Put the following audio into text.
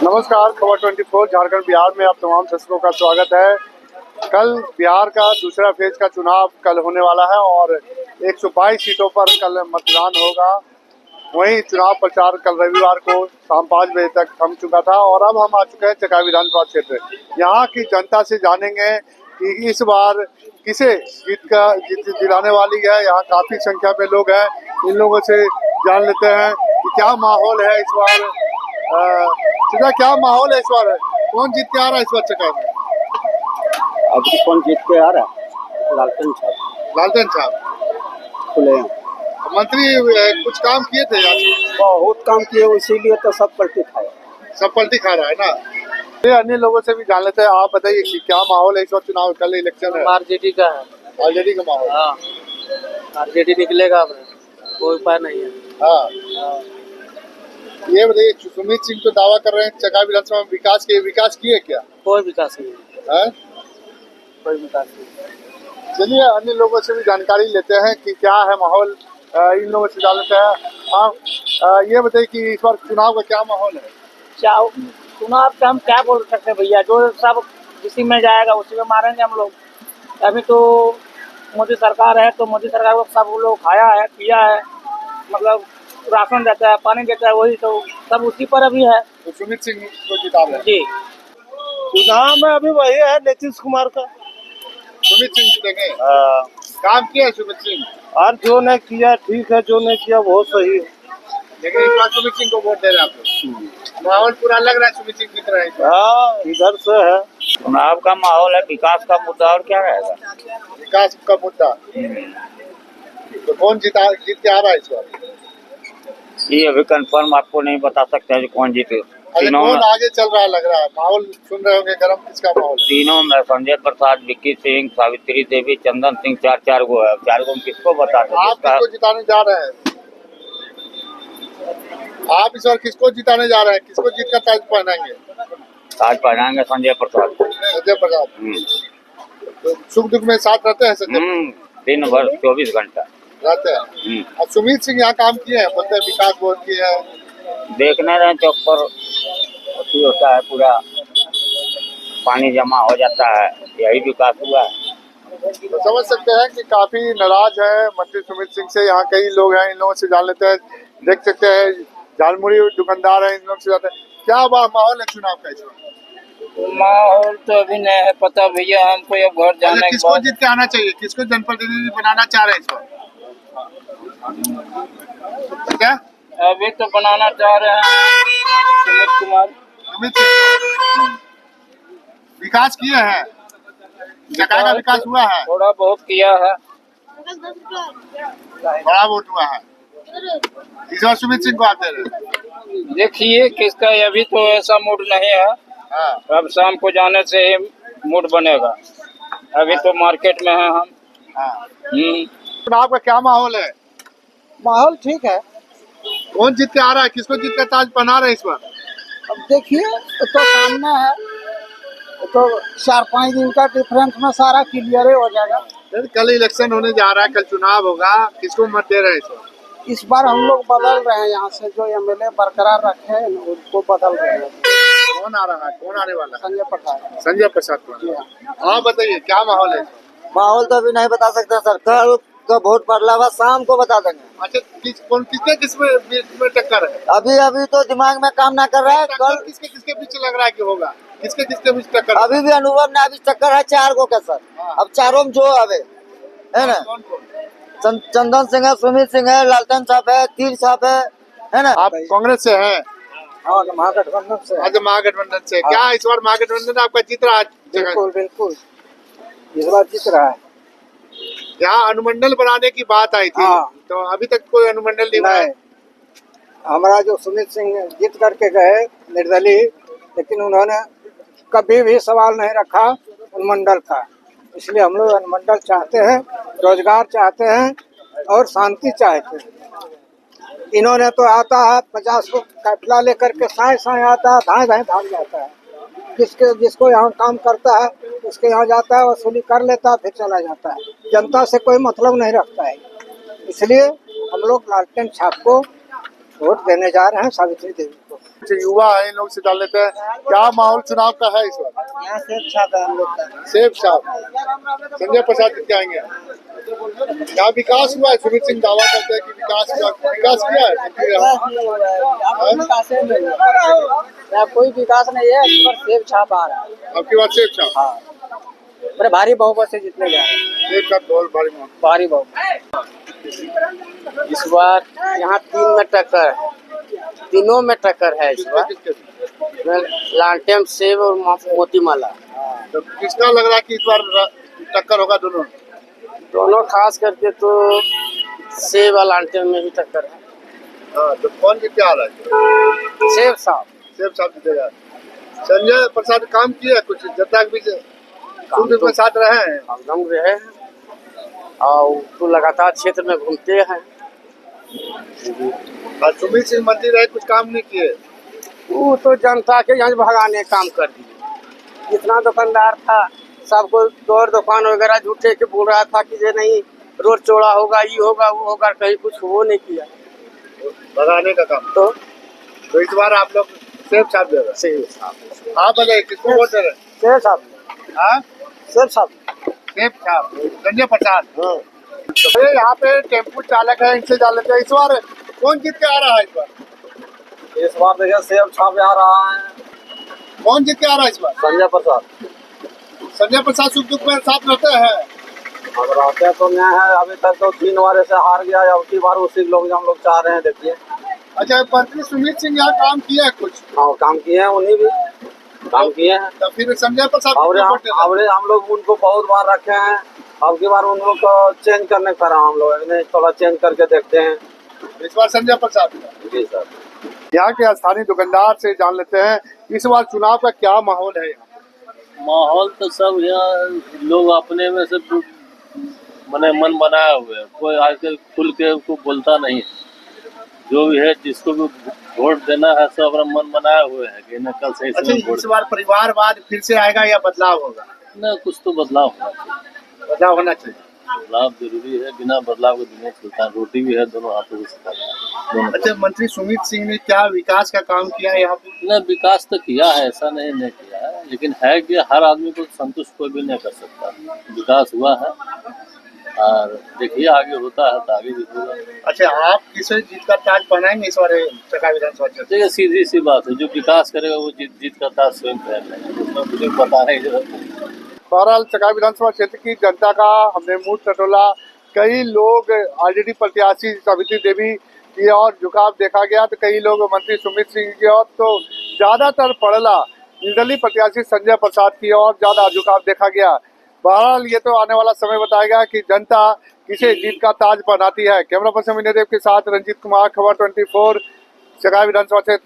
नमस्कार, खबर 24 झारखंड बिहार में आप तमाम दर्शकों का स्वागत है। कल बिहार का दूसरा फेज का चुनाव कल होने वाला है और 122 सीटों पर कल मतदान होगा। वहीं चुनाव प्रचार कल रविवार को शाम 5 बजे तक थम चुका था और अब हम आ चुके हैं चकाई विधानसभा क्षेत्र। यहाँ की जनता से जानेंगे कि इस बार किसे जीत दिलाने वाली है। यहाँ काफी संख्या में लोग हैं, इन लोगों से जान लेते हैं कि क्या माहौल है इस बार। सीधा क्या माहौल है इस बार, कौन जीत के आ रहा है इस बार चकाई में? अभी कौन जीत के आ रहा है? लालटेन साहब। लालटेन साहब खुले मंत्री कुछ काम किए थे आज? बहुत काम किए, इसीलिए तो सब पलटी खाए। सब पलटी खा रहा है ना। ये अन्य लोगों से भी जान लेते हैं। आप बताइए कि क्या माहौल है इस बार चुनाव, कल इलेक्शन है। आरजेडी का है। आरजेडी का माहौल? हाँ, आरजेडी निकलेगा, अब कोई उपाय नहीं है। हाँ। ये बताइए, सुमित सिंह तो दावा कर रहे हैं चकाई विधानसभा में विकास किए क्या? कोई विकास नहीं है, कोई विकास नहीं। चलिए अन्य लोगों से भी जानकारी लेते हैं कि क्या है माहौल। इन लोगों से जान लेते हैं। आप ये बताइए कि इस बार चुनाव का क्या माहौल है? चुनाव का हम क्या बोल सकते हैं भैया, जो सब किसी में जाएगा उसी में मारेंगे हम लोग। अभी तो मोदी सरकार है तो मोदी सरकार को सब लोग खाया है, पिया है, मतलब राशन देता है, पानी देता है, वही तो सब उसी पर अभी है। तो सुमित सिंह को जिता रहे हैं जी। चुनाव में अभी वही है नीतीश कुमार का। सुमित सिंह जीतेंगे। काम किया है सुमित सिंह, और जो ने किया ठीक है, जो ने किया वो सही है। लेकिन इस बार सुमित सिंह को वोट दे रहे हैं आप लोग। माहौल पूरा लग रहा है सुमित सिंह जीत रहे हैं। हाँ, इधर से है। चुनाव का माहौल है, विकास का मुद्दा, और क्या रहेगा? विकास का मुद्दा। तो कौन जीत के आ रहा है इस बार? ये अभी कंफर्म आपको नहीं बता सकते हैं कौन जीते। तीनों कौन आगे चल रहा लग रहा है? माहौल सुन रहे होंगे गरम, किसका माहौल? तीनों में संजय प्रसाद, विक्की सिंह, सावित्री देवी, चंदन सिंह, चार गो है। चार गो में किसको बता आप किसको जिताने जा रहे हैं? आप इस बार किसको जिताने जा रहे हैं? किसको जीत का ताज पहनाएंगे? ताज पहनाएंगे संजय प्रसाद। संजय प्रसाद तो सुख दुख में साथ रहते हैं संजय? दिन भर 24 घंटा रहते हैं। अब सुमित सिंह यहाँ काम किए हैं, बोलते हैं विकास बहुत किए हैं। देखने रहे चौक पर अथी होता है, पूरा पानी जमा हो जाता है, यही विकास हुआ है। तो समझ सकते हैं कि काफी नाराज है मंत्री सुमित सिंह से। यहाँ कई लोग हैं, इन लोगों से जान लेते हैं। देख सकते हैं झालमुड़ी दुकानदार है, इन लोगों से जाते हैं क्या माहौल है चुनाव का इस बार? माहौल तो अभी नहीं है पता भैया, हमको अब घर जाने के किसको जीत के आना चाहिए? किसको जनप्रतिनिधि बनाना चाह रहे हैं इस बार? क्या अभी तो बनाना चाह रहे हैं सुमित कुमार। सुमित सिंह विकास किए हैं, जगह का विकास हुआ है, थोड़ा बहुत किया है, बड़ा वोट हुआ है। इस बार सुमित सिंह को आप दे रहे हैं? देखिए किसका, अभी तो ऐसा मूड नहीं है। हाँ। अब शाम को जाने से ही मूड बनेगा, अभी तो मार्केट में है हम। हाँ। चुनाव का क्या माहौल है? माहौल ठीक है। कौन जीत के आ रहा है? किसको जीत का ताज पहना रहे हैं इस बार? अब देखिए तो सामने है, तो 4-5 दिन का डिफरेंस में सारा क्लियर हो जाएगा। कल इलेक्शन होने जा रहा है, कल चुनाव होगा, किसको मत दे रहे हैं इस बार? इस बार हम लोग बदल रहे हैं, यहाँ से जो एमएलए बरकरार रखे हैं उनको बदल रहे हैं। कौन आ रहा है, कौन आने वाला है? संजय प्रसाद। संजय प्रसाद। हाँ बताइए क्या माहौल है? माहौल तो अभी नहीं बता सकता सर, कल का वोट पड़ला हुआ शाम को बता देंगे। अच्छा, किसमें टक्कर है? अभी तो दिमाग में काम ना कर रहा है। कल किसके बीच लग रहा है कि होगा? किसके बीच टक्कर? अभी भी अनुभव ने अभी टक्कर है 4 गो का सर। अब चारों में जो आवे है ना, चंदन सिंह है, सुमित सिंह है, लालटेन साहब है, तीर साहब है ना। आप कांग्रेस से हैं? हाँ, महागठबंधन से। अच्छा, महागठबंधन से। क्या इस बार महागठबंधन आपका जीत रहा है? बिल्कुल इस बार जीत रहा है। यहाँ अनुमंडल बनाने की बात आई थी। हाँ। तो अभी तक कोई अनुमंडल नहीं बना। हमारा जो सुमित सिंह जीत करके गए निर्दलीय, लेकिन उन्होंने कभी भी सवाल नहीं रखा अनुमंडल का। इसलिए हम लोग अनुमंडल चाहते हैं, रोजगार चाहते हैं और शांति चाहते हैं। इन्होंने तो आता है 50 को काफिला लेकर के साए आता है, धाए भाग जाता है। जिसको यहाँ काम करता है उसके यहाँ जाता है, वसूली कर लेता है, फिर चला जाता है। जनता से कोई मतलब नहीं रखता है। इसलिए हम लोग लालटेन छाप को वोट देने जा रहे हैं, सावित्री देवी को। जो युवा है इन लोग से जान लेते हैं क्या माहौल चुनाव का है इस बार। यहाँ से अच्छा था हम लोग का। सेब साहब संजय प्रसाद जी क्या आएंगे। क्या विकास हुआ है। सुमित सिंह दावा करते हैं कि विकास किया है कोई विकास नहीं है, इस पर सेब छाप आ रहा है। आपकी बात। सेब साहब हाँ, बड़े भारी बहुमत से जीतने जा रहे हैं। सेब साहब बहुत भारी बहुमत। इस बार यहाँ 3 में टक्कर है, तीनों में टक्कर है इस बार। लालटेन, सेब और मोतीमाला। तो किसका लग रहा है कि इस बार टक्कर होगा दोनों खास करके तो सेब और लालटेन में ही टक्कर है। हाँ, तो कौन जीत के आ रहा है। सेब साहब जीतेगा। संजय प्रसाद काम किए कुछ जनता के बीच के साथ रहे हैं। हम रहे हैं और तो लगातार क्षेत्र में घूमते हैं। और सुमित सिंह मंत्री रहे कुछ काम नहीं किए। वो तो जनता के यहाँ भगाने काम कर दिए। जितना दुकानदार था सबको दौर दुकान वगैरह झूठे के बोल रहा था कि ये नहीं रोड चौड़ा होगा, ये होगा वो होगा, कहीं कुछ वो नहीं किया। भगाने का काम। तो इस बार आप लोग सेब साहब दे रहे हैं। सेब साहब। आप बताइए किसको वोट दे रहे हैं। सेब साहब। हाँ सेब साहब। सेब साहब संजय प्रसाद। तो यहाँ पे टेम्पू चालक है, इनसे जान लेते हैं इस बार कौन जीत के आ रहा है। इस बार देखिए सेब छाप आ रहा है। कौन जीत के आ रहा है इस बार। संजय प्रसाद। संजय प्रसाद सुख दुख में साथ रहते हैं। अगर आते तो नहीं है, अभी तक तो 3 बार ऐसे हार गया, अब की बार उसी लोग हम लोग चाह रहे हैं। देखिए अच्छा, मंत्री सुमित सिंह यहाँ काम किया है कुछ। हाँ, काम किए हैं, उन्हीं भी काम किए हैं। तो फिर संजय प्रसाद और हम लोग उनको बहुत बार रखे हैं, अब की बार उन लोग को चेंज करने का रहा हम लोग, थोड़ा चेंज करके देखते हैं। इस बार संजय प्रसाद। जी सर। यहाँ के स्थानीय दुकानदार से जान लेते हैं इस बार चुनाव का क्या माहौल है। माहौल तो सब यहाँ लोग अपने में से मन बनाए हुए हैं। कोई आजकल खुल के उसको बोलता नहीं है। जो भी है जिसको भी वोट देना है सब अपना मन बनाए हुए हैं कि न कल से अच्छा, इस बार परिवारवाद फिर से आएगा या बदलाव होगा। न कुछ तो बदलाव होना चाहिए। बदलाव होना चाहिए। बदलाव जरूरी है, बिना बदलाव के दुनिया चलता है। रोटी भी है दोनों हाथों से खाते हैं। अच्छा, मंत्री सुमित सिंह ने क्या विकास का काम किया है यहाँ पे। न विकास तो किया है, ऐसा नहीं किया है, लेकिन है कि हर आदमी को संतुष्ट कोई भी नहीं कर सकता। विकास हुआ है और देखिए आगे होता है तो आगे भी होगा। अच्छा, आप किसे जीत का ताज पहनाएंगे इस बार चकाई विधानसभा क्षेत्र। देखिए सीधी सी बात है, जो विकास करेगा वो जीत का ताज स्वयं पहनेगा, उसमें मुझे बताने की जरूरत नहीं। बहरहाल चकाई विधानसभा क्षेत्र की जनता का हमने मुंह टटोला। कई लोग आरजेडी प्रत्याशी सवित्री देवी की ओर झुकाव देखा गया, तो कई लोग मंत्री सुमित सिंह की ओर, तो ज्यादातर पड़ला निर्दलीय प्रत्याशी संजय प्रसाद की ओर ज्यादा झुकाव देखा गया। बहरहाल ये तो आने वाला समय बताएगा कि जनता किसे जीत का ताज पहनाती है। कैमरा पर्सन विनय देव के साथ रंजीत कुमार, खबर 24, चकाई विधानसभा क्षेत्र।